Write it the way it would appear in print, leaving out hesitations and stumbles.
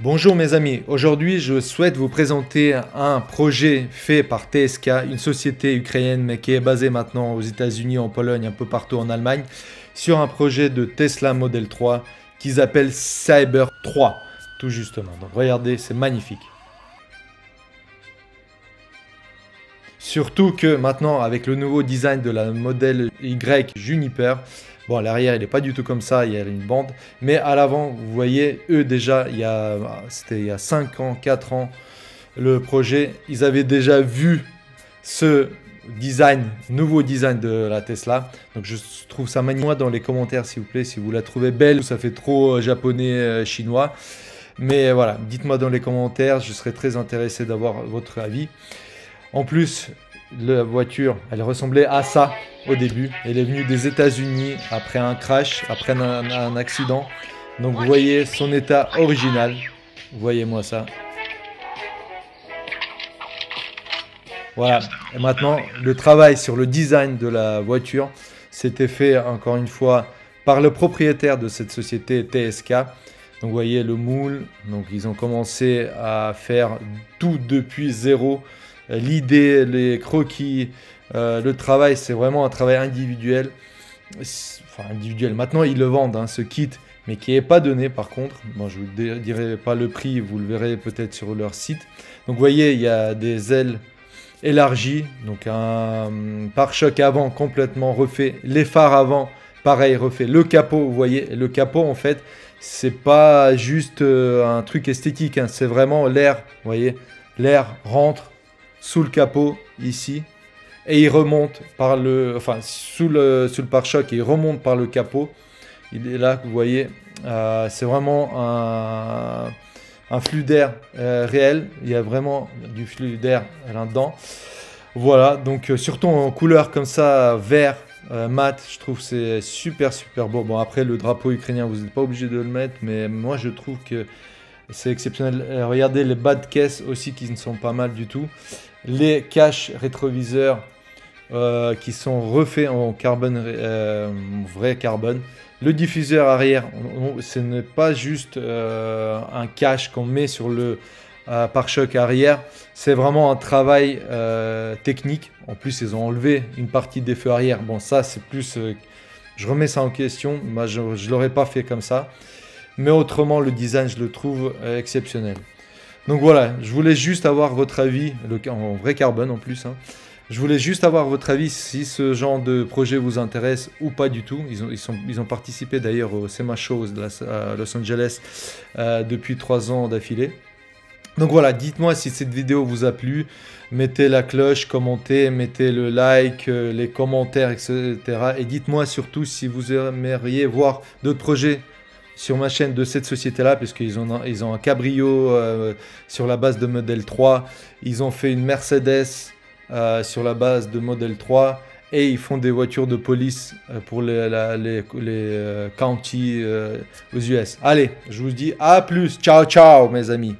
Bonjour mes amis, aujourd'hui je souhaite vous présenter un projet fait par TSK, une société ukrainienne mais qui est basée maintenant aux États-Unis, en Pologne, un peu partout en Allemagne, sur un projet de Tesla Model 3 qu'ils appellent Cyber 3, tout justement. Donc regardez, c'est magnifique. Surtout que maintenant, avec le nouveau design de la Model Y Juniper, bon, à l'arrière, il n'est pas du tout comme ça, il y a une bande. Mais à l'avant, vous voyez, eux déjà, c'était il y a 5 ans, 4 ans, le projet, ils avaient déjà vu ce design, nouveau design de la Tesla. Donc je trouve ça magnifique. Moi, dans les commentaires, s'il vous plaît, si vous la trouvez belle ou ça fait trop japonais, chinois. Mais voilà, dites-moi dans les commentaires, je serais très intéressé d'avoir votre avis. En plus, la voiture, elle ressemblait à ça au début. Elle est venue des États-Unis après un crash, après un accident. Donc vous voyez son état original. Voyez-moi ça. Voilà. Et maintenant, le travail sur le design de la voiture, c'était fait encore une fois par le propriétaire de cette société TSK. Donc vous voyez le moule. Donc ils ont commencé à faire tout depuis zéro. L'idée, les croquis, le travail, c'est vraiment un travail individuel. Enfin, individuel. Maintenant, ils le vendent, hein, ce kit, mais qui n'est pas donné par contre. Bon, je ne vous dirai pas le prix, vous le verrez peut-être sur leur site. Donc, vous voyez, il y a des ailes élargies. Donc, un pare-choc avant complètement refait. Les phares avant, pareil, refait. Le capot, vous voyez, le capot, en fait, c'est pas juste un truc esthétique. Hein, c'est vraiment l'air, vous voyez, l'air rentre sous le capot ici et il remonte par le, enfin sous le pare-choc, il remonte par le capot. Il est là, vous voyez, c'est vraiment un flux d'air réel. Il y a vraiment du flux d'air là-dedans. Voilà, donc surtout en couleur comme ça, vert, mat, je trouve c'est super beau. Bon, après le drapeau ukrainien, vous n'êtes pas obligé de le mettre, mais moi je trouve que c'est exceptionnel. Regardez les bas de caisse aussi qui ne sont pas mal du tout. Les caches rétroviseurs qui sont refaits en carbone, vrai carbone. Le diffuseur arrière, ce n'est pas juste un cache qu'on met sur le pare-choc arrière. C'est vraiment un travail technique. En plus, ils ont enlevé une partie des feux arrière. Bon, ça, c'est plus... je remets ça en question. Moi, je ne l'aurais pas fait comme ça. Mais autrement, le design, je le trouve exceptionnel. Donc voilà, je voulais juste avoir votre avis, en vrai carbone en plus. Hein. Je voulais juste avoir votre avis si ce genre de projet vous intéresse ou pas du tout. Ils ont participé d'ailleurs au SEMA Shows à Los Angeles depuis 3 ans d'affilée. Donc voilà, dites-moi si cette vidéo vous a plu. Mettez la cloche, commentez, mettez le like, les commentaires, etc. Et dites-moi surtout si vous aimeriez voir d'autres projets sur ma chaîne de cette société-là, puisqu'ils ont un cabrio sur la base de Model 3. Ils ont fait une Mercedes sur la base de Model 3. Et ils font des voitures de police pour les counties aux US. Allez, je vous dis à plus. Ciao, ciao mes amis.